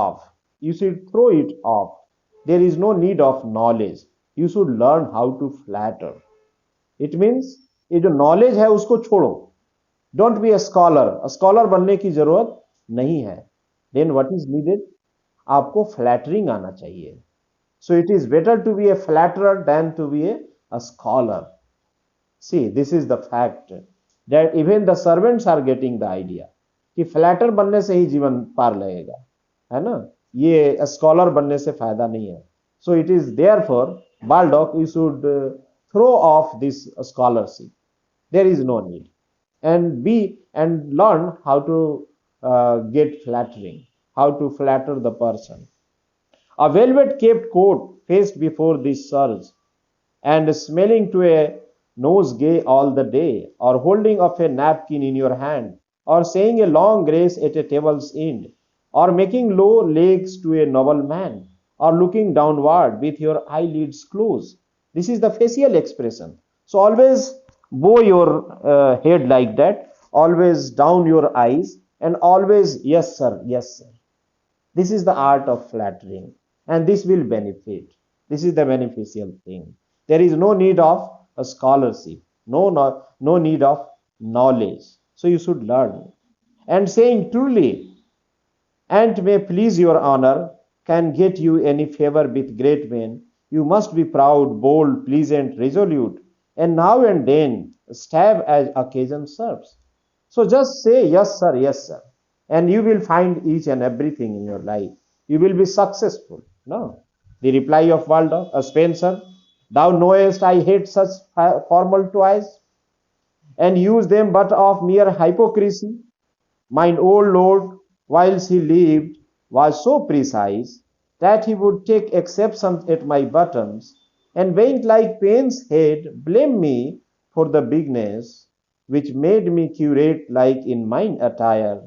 off. You should throw it off. There is no need of knowledge. You should learn how to flatter. It means ये जो knowledge है उसको छोड़ो. Don't be a scholar. A scholar बनने की जरूरत नहीं है. Then what is needed? आपको flattering आना चाहिए. So it is better to be a flatterer than to be a scholar. See, this is the fact that even the servants are getting the idea कि flatter बनने से ही जीवन पार लगेगा, है ना? ये स्कॉलर बनने से फायदा नहीं है. So it is therefore, Baldock, you should throw off this scholarship. There is no need, and learn how to get flattering, how to flatter the person. A velvet capped coat faced before this surge, and smelling to a nosegay all the day, or holding of a napkin in your hand, or saying a long grace at a table's end, or making low legs to a nobleman, or looking downward with your eyelids closed. This is the facial expression. So always bow your head like that, always down your eyes, and always yes sir, yes sir. This is the art of flattering, and this will benefit. This is the beneficial thing. There is no need of a scholarship, no need of knowledge. So you should learn. And saying truly, and may please your honor, can get you any favor with great men. You must be proud, bold, pleasant, resolute, and now and then stab as occasion serves. So just say yes, sir, and you will find each and everything in your life. You will be successful. No. The reply of Waldo, Spencer, thou knowest I hate such formal toys, and use them but of mere hypocrisy. Mine old lord, whilst he lived, was so precise that he would take exception at my buttons, and went like pain's head, blame me for the bigness which made me curate like in mine attire,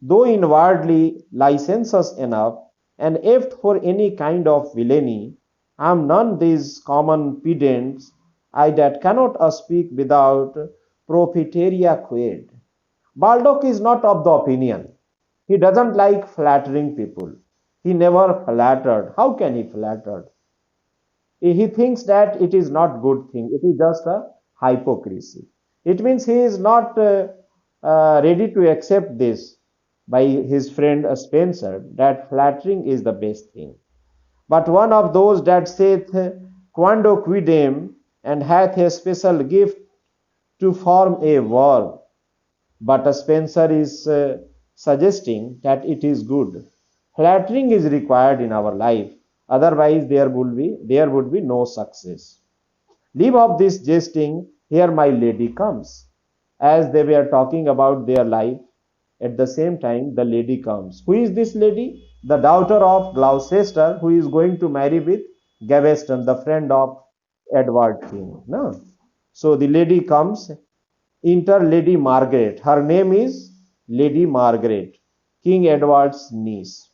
though inwardly licentious enough, and apt for any kind of villainy. I am none these common pedants, I that cannot speak without profiteria quid. Baldock is not of the opinion. He doesn't like flattering people. He never flattered. How can he flatter? He thinks that it is not good thing. It is just a hypocrisy. It means he is not ready to accept this by his friend Spencer, that flattering is the best thing. But one of those that saith quando quidem, and hath a special gift to form a verb. But Spencer is suggesting that it is good. Flattering is required in our life, otherwise there would be no success. Leave off this jesting, here my lady comes. As they were talking about their life, at the same time the lady comes. Who is this lady? The daughter of Gloucester, who is going to marry with Gaveston, the friend of Edward King. No? So the lady comes. Enter Lady Margaret. Her name is Lady Margaret, King Edward's niece.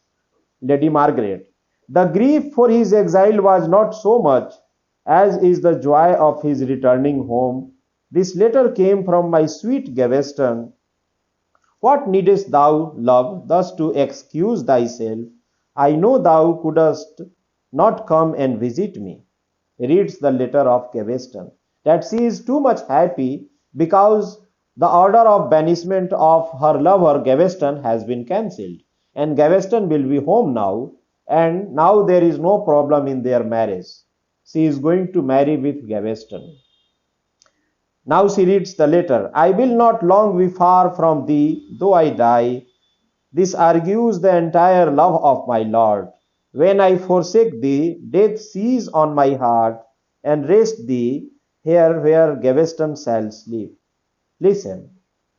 Lady Margaret. The grief for his exile was not so much as is the joy of his returning home. This letter came from my sweet Gaveston. What needest thou, love, thus to excuse thyself? I know thou couldst not come and visit me. Reads the letter of Gaveston. That she is too much happy because the order of banishment of her lover Gaveston has been cancelled, and Gaveston will be home now, and now there is no problem in their marriage. She is going to marry with Gaveston. Now she reads the letter. I will not long be far from thee, though I die. This argues the entire love of my Lord. When I forsake thee, death seize on my heart, and rest thee here where Gaveston shall sleep. Listen,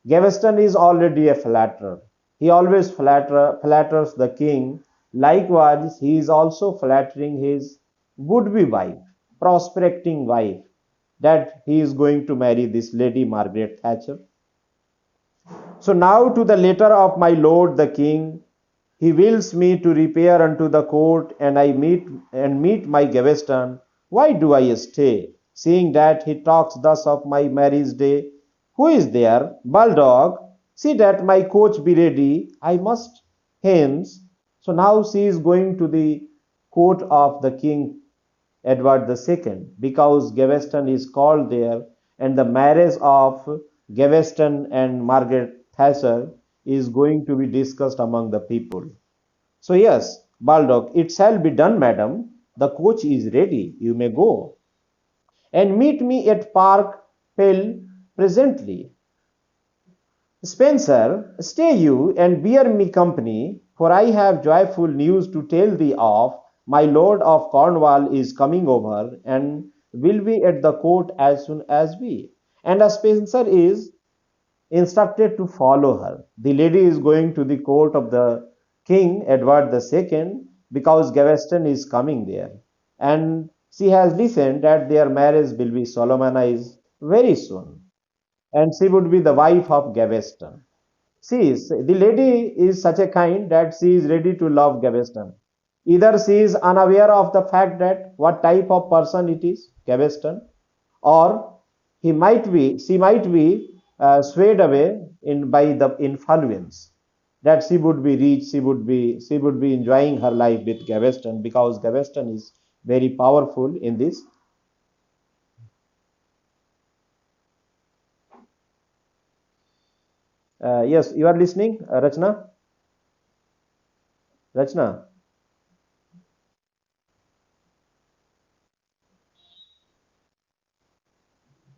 Gaveston is already a flatterer. He always flatters the king. Likewise, he is also flattering his would-be wife, prospecting wife, that he is going to marry this Lady Margaret Thatcher. So now to the letter of my lord the king, he wills me to repair unto the court, and I meet my Gaveston. Why do I stay, seeing that he talks thus of my marriage day? Who is there? Baldock, see that my coach be ready. I must hence. So now she is going to the court of the King Edward II because Gaveston is called there, and the marriage of Gaveston and Margaret Thatcher is going to be discussed among the people. So, yes, Baldock, it shall be done, madam. The coach is ready. You may go. And meet me at Park Pell presently. Spencer, stay you and bear me company, for I have joyful news to tell thee of. My lord of Cornwall is coming over, and will be at the court as soon as we. And as Spencer is instructed to follow her. The lady is going to the court of the King Edward II because Gaveston is coming there. And she has listened that their marriage will be solemnized very soon, and she would be the wife of Gaveston. The lady is such a kind that she is ready to love Gaveston. Either she is unaware of the fact that what type of person it is, Gaveston, or she might be swayed away by the influence that she would be rich, she would be enjoying her life with Gaveston because Gaveston is very powerful in this. Yes, you are listening, Rachna? Rachna,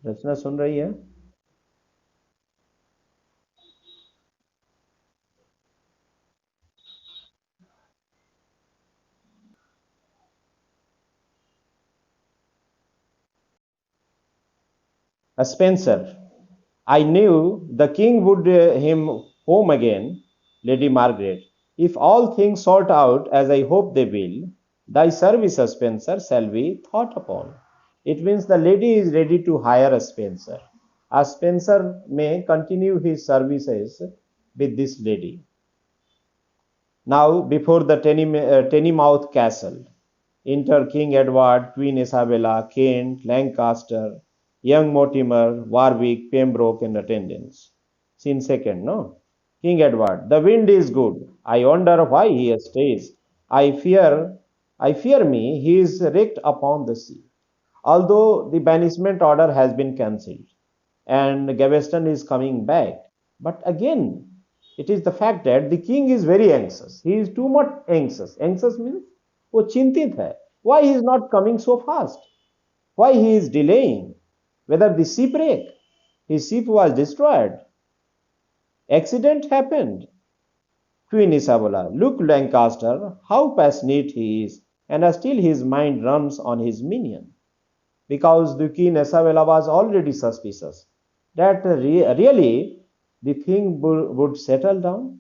रचना सुन रही है? Spencer, I knew the king would him home again, Lady Margaret. If all things sort out as I hope they will, thy service, Spencer, shall be thought upon. It means the lady is ready to hire a Spencer. A Spencer may continue his services with this lady. Now, before the Tennymouth Castle, enter King Edward, Queen Isabella, Kent, Lancaster, young Mortimer, Warwick, Pembroke in attendance. Scene second, no? King Edward, the wind is good. I wonder why he stays. I fear, I fear me he is wrecked upon the sea. Although the banishment order has been cancelled and Gaveston is coming back, but again, it is the fact that the king is very anxious. He is too much anxious. Anxious means वो चिंतित है. Why he is not coming so fast? Why he is delaying? Whether the shipwreck, his ship was destroyed, accident happened. Queen Isabella, look Lancaster, how passionate he is, and still his mind runs on his minion. Because the Queen Isabella was already suspicious that really the thing would settle down.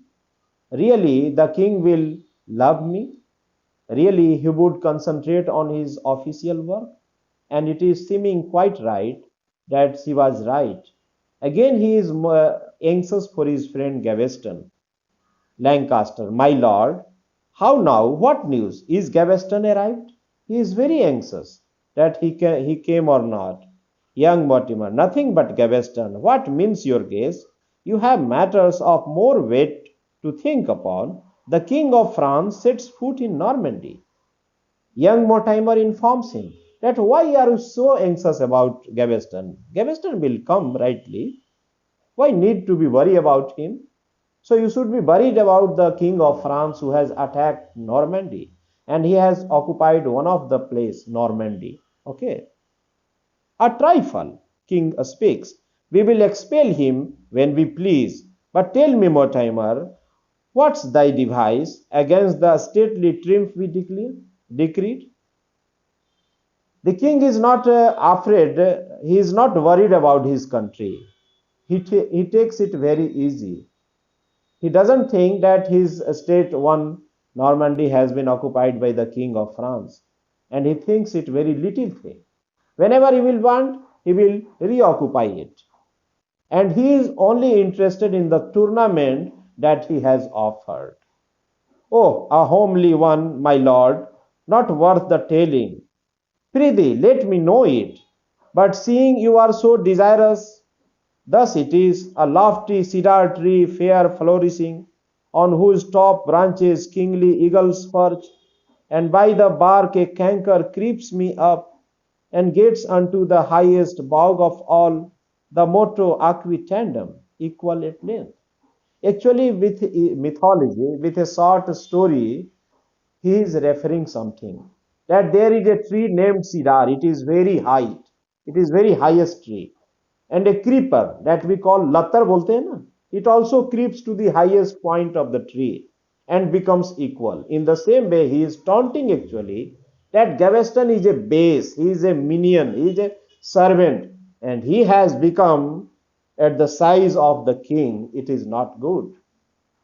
Really, the king will love me. Really, he would concentrate on his official work. And it is seeming quite right that she was right. Again, he is anxious for his friend Gaveston. Lancaster, my lord, how now? What news? Is Gaveston arrived? He is very anxious that he came or not. Young Mortimer, nothing but Gaveston. What means your guess? You have matters of more weight to think upon. The King of France sets foot in Normandy. Young Mortimer informs him that why are you so anxious about Gaveston? Gaveston will come rightly. Why need to be worried about him? So you should be worried about the King of France who has attacked Normandy and he has occupied one of the place, Normandy. Okay. A trifle, King speaks. We will expel him when we please. But tell me, Mortimer, what's thy device against the stately triumph we decreed? The king is not afraid, he is not worried about his country. He takes it very easy. He doesn't think that his state one Normandy has been occupied by the king of France, and he thinks it very little thing. Whenever he will want, he will reoccupy it. And he is only interested in the tournament that he has offered. Oh, a homely one, my lord, not worth the telling. Prithee, let me know it. But seeing you are so desirous, thus it is a lofty cedar tree, fair flourishing, on whose top branches kingly eagles perch, and by the bark a canker creeps me up, and gets unto the highest bough of all, the motto Aqui tandem, equal at length. Actually, with mythology, with a short story, he is referring something. That there is a tree named cedar, it is very high, it is very highest tree. And a creeper that we call latar bolte hai na, it also creeps to the highest point of the tree and becomes equal. In the same way, he is taunting actually that Gaveston is a base, he is a minion, he is a servant, and he has become at the size of the king. It is not good.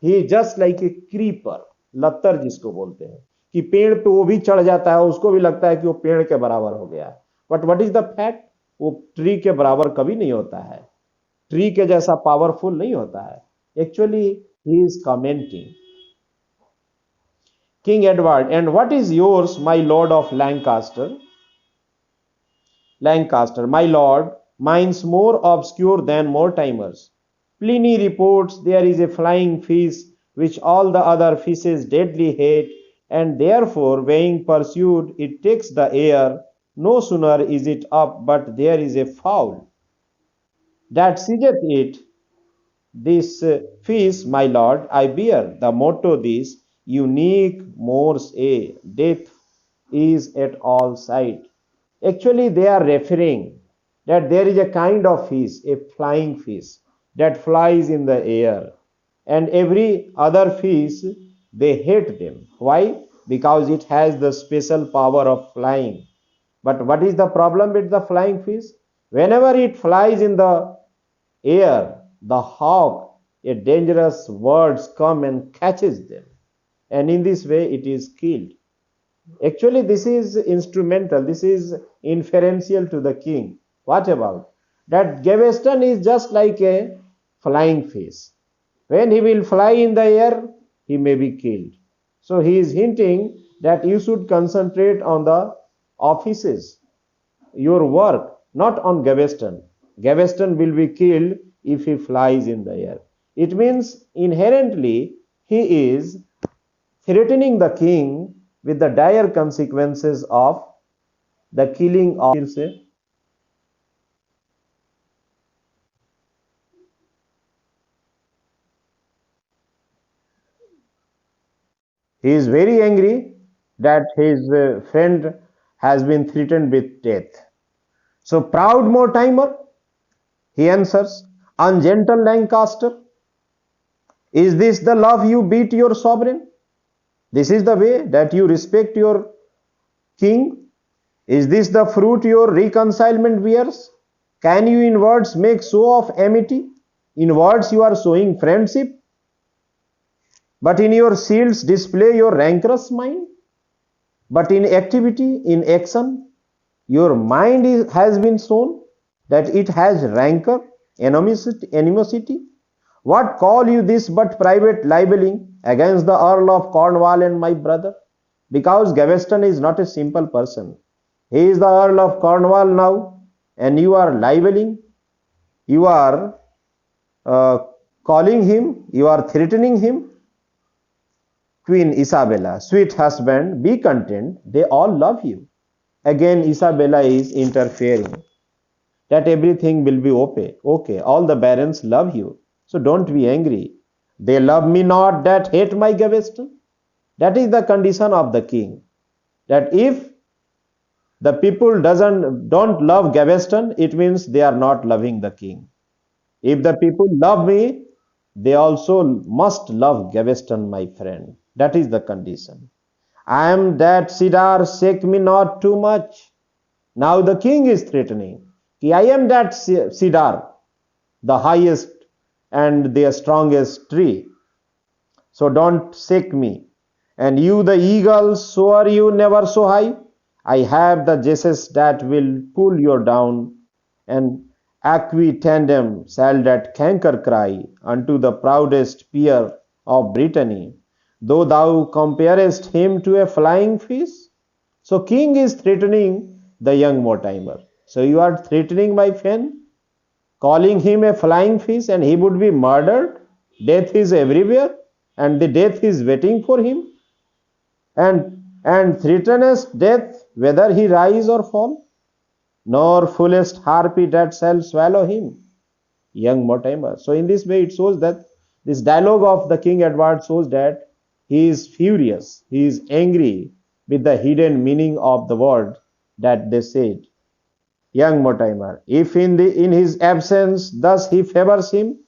He just like a creeper, लतर जिसको बोलते हैं कि पेड़ पे वो भी चढ़ जाता है, उसको भी लगता है कि वो पेड़ के बराबर हो गया है, but what is the fact, वो ट्री के बराबर कभी नहीं होता है, ट्री के जैसा पावरफुल नहीं होता है. Actually he is commenting king Edward, and what is yours my Lord of Lancaster. Lancaster, my Lord, mine's more obscure than Mortimer's. Pliny reports there is a flying fish which all the other fishes deadly hate, and therefore, being pursued, it takes the air. No sooner is it up, but there is a fowl that seizeth it. This fish, my lord, I bear the motto this, unique mors a, death is at all sight. Actually, they are referring that there is a kind of fish, a flying fish, that flies in the air, and every other fish, they hate them. Why? Because it has the special power of flying. But what is the problem with the flying fish? Whenever it flies in the air, the hawk, a dangerous birds come and catches them, and in this way it is killed. Actually, this is instrumental, this is inferential to the king. What about that? Gaveston is just like a flying fish. When he will fly in the air, he may be killed. So he is hinting that you should concentrate on the offices, your work, not on Gaveston. Gaveston will be killed if he flies in the air. It means inherently he is threatening the king with the dire consequences of the killing of. He is very angry that his friend has been threatened with death. So, proud Mortimer, he answers, ungentle Lancaster, is this the love you beat your sovereign? This is the way that you respect your king? Is this the fruit your reconcilement bears? Can you in words make show of amity? In words you are showing friendship, but in your shields display your rancorous mind. But in activity, in action, your mind has been shown that it has rancor, animosity. What call you this but private libeling against the Earl of Cornwall and my brother? Because Gaveston is not a simple person. He is the Earl of Cornwall now, and you are libeling, you are calling him, you are threatening him. Queen Isabella, sweet husband, be content, they all love you. Again, Isabella is interfering that everything will be okay. Okay, all the barons love you, so don't be angry. They love me not that hate my Gaveston. That is the condition of the king. That if the people don't love Gaveston, it means they are not loving the king. If the people love me, they also must love Gaveston, my friend. That is the condition. I am that cedar, shake me not too much. Now the king is threatening. I am that cedar, the highest and the strongest tree. So don't shake me. And you the eagle, soar you never so high. I have the jesses that will pull you down, and Aqui tandem shall that canker cry unto the proudest peer of Brittany, though thou comparest him to a flying fish. So king is threatening the young Mortimer. So you are threatening my friend, calling him a flying fish, and he would be murdered. Death is everywhere. and the death is waiting for him, and threatenest death, whether he rise or fall, nor fullest harpy that shall swallow him, young Mortimer. So in this way, it shows that this dialogue of the King Edward shows that he is furious, he is angry with the hidden meaning of the word that they said. Young Mortimer, if in his absence thus he favors him,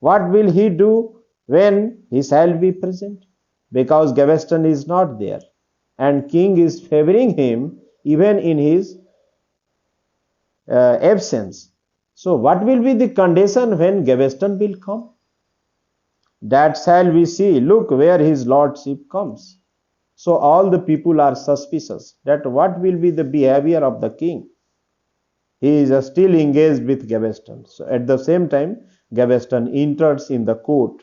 what will he do when he shall be present? Because Gaveston is not there, and King is favoring him even in his absence. So what will be the condition when Gaveston will come? That shall we see. Look where his lordship comes. So all the people are suspicious that what will be the behavior of the king. He is still engaged with Gaveston. So at the same time, Gaveston enters in the court.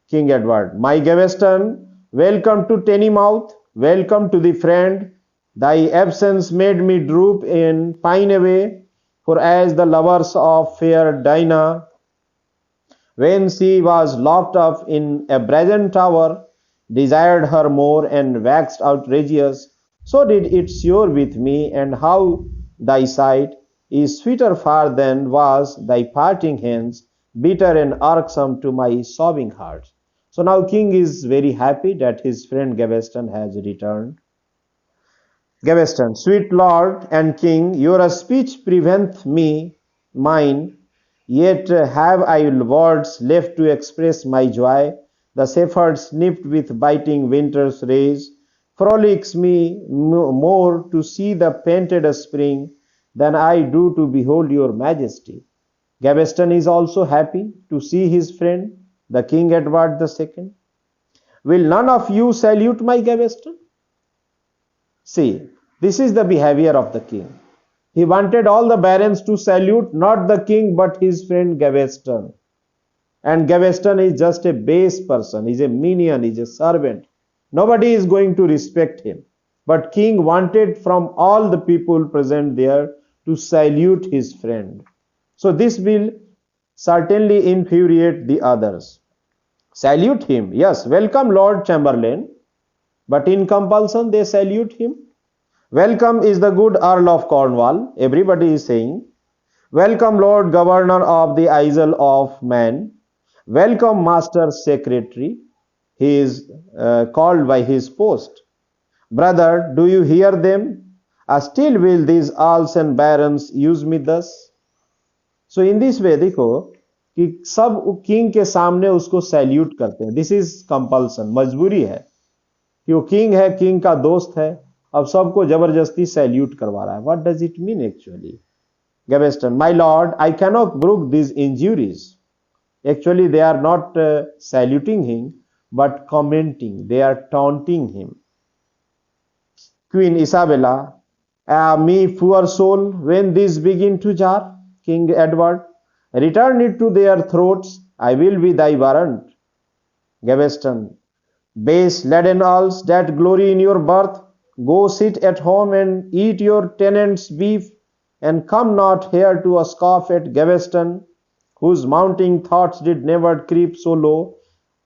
King Edward, my Gaveston, welcome to Tennymouth, welcome to the friend. Thy absence made me droop and pine away, for as the lovers of fair Dinah, when she was locked up in a brazen tower, desired her more and waxed outrageous, so did it sure with me, and how thy sight is sweeter far than was thy parting hence, bitter and irksome to my sobbing heart. So now King is very happy that his friend Gaveston has returned. Gaveston, sweet lord and king, your speech preventeth me mine, yet have I words left to express my joy. The shepherd snipped with biting winter's rays, frolics me more to see the painted spring than I do to behold your majesty. Gaveston is also happy to see his friend, the King Edward II. Will none of you salute my Gaveston? See, this is the behavior of the king. He wanted all the barons to salute not the king but his friend Gaveston. And Gaveston is just a base person, he's a minion, he's a servant. Nobody is going to respect him. But king wanted from all the people present there to salute his friend. So this will certainly infuriate the others. Salute him, yes, welcome Lord Chamberlain, but in compulsion they salute him. Welcome is the good Earl of Cornwall, everybody is saying. Welcome Lord Governor of the Isle of Man. Welcome Master Secretary. He is called by his post. Brother, do you hear them? Still will these earls and barons use me thus? So in this way देखो कि सब king के सामने उसको salute करते हैं. This is compulsion, मजबूरी है कि वो किंग है, किंग का दोस्त है, अब सबको जबरदस्ती सैल्यूट करवा रहा है. What does it mean actually? Gaveston, my lord, I cannot brook these injuries. Actually, they are not saluting him, but commenting. They are taunting him. Queen Isabella, me poor soul, when these begin to jar, King Edward, return it to their throats. I will be thy warrant. Gaveston, base laden earls that glory in your birth, go sit at home and eat your tenants' beef, and come not here to scoff at Gaveston, whose mounting thoughts did never creep so low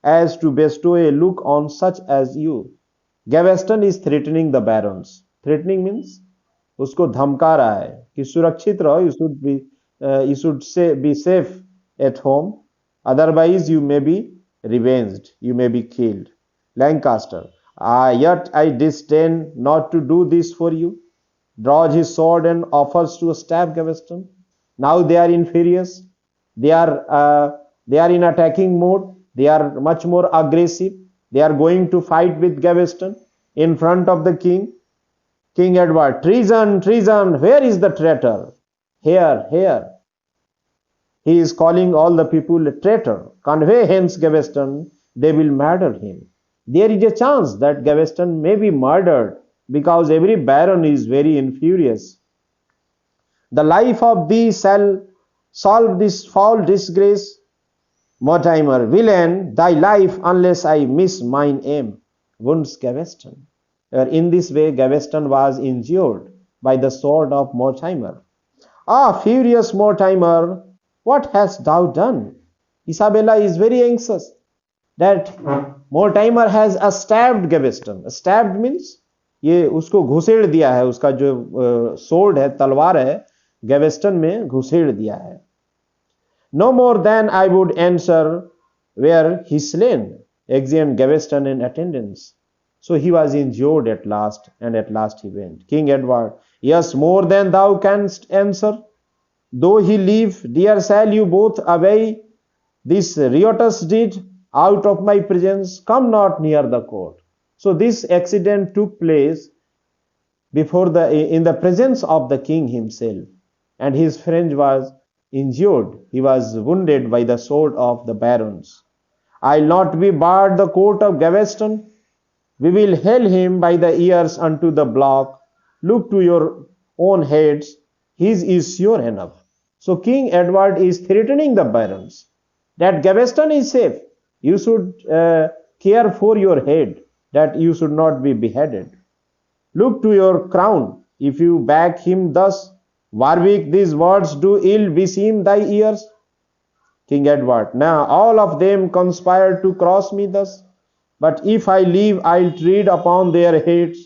as to bestow a look on such as you. Gaveston is threatening the barons. Threatening means उसको धमका रहा है कि सुरक्षित रहो, you should be safe at home, otherwise you may be revenged, you may be killed. Lancaster, yet I disdain not to do this for you. Draws his sword and offers to stab Gaveston. Now they are infurious. They are in attacking mode. They are much more aggressive. They are going to fight with Gaveston in front of the king. King Edward, treason, treason, where is the traitor? Here, here. He is calling all the people a traitor. Convey hence Gaveston, they will murder him. There is a chance that Gaveston may be murdered, because every baron is very infurious. The life of thee shall solve this foul disgrace. Mortimer, villain, thy life unless I miss mine aim, wounds Gaveston. In this way Gaveston was injured by the sword of Mortimer. Ah, furious Mortimer, what hast thou done? Isabella is very anxious. that Mortimer has stabbed Gaveston. Stabbed means ये उसको घुसेड़ दिया है, उसका जो sword है, तलवार है, Gaveston में घुसेड़ दिया है. No more than I would answer where he slain, exeunt Gaveston in attendance. So he was injured at last, and at last he went. King Edward, yes, more than thou canst answer. Though he live, dear, shall you both obey this riotous deed out of my presence? Come not near the court. So this accident took place in the presence of the king himself, and his friend was injured. He was wounded by the sword of the barons. I'll not be barred the court of Gaveston. We will hale him by the ears unto the block. Look to your own heads. His is sure enough. So King Edward is threatening the barons that Gaveston is safe. You should care for your head, that you should not be beheaded. Look to your crown. If you back him thus, Warwick, these words do ill beseem thy ears. King Edward, now all of them conspire to cross me thus. But if I live, I'll tread upon their heads,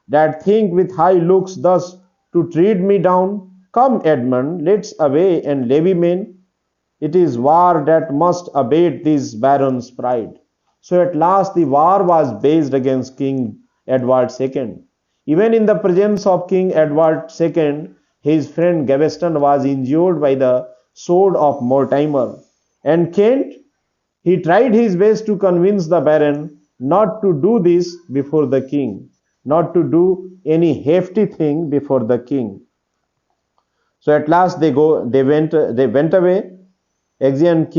that think with high looks thus to tread me down. Come, Edmund, let's away and levy men. It is war that must abate these barons' pride. So at last the war was waged against King Edward II. Even in the presence of King Edward II, his friend Gaveston was injured by the sword of Mortimer. And Kent, he tried his best to convince the baron not to do this before the king, not to do any hefty thing before the king. So at last they went away. Exeunt King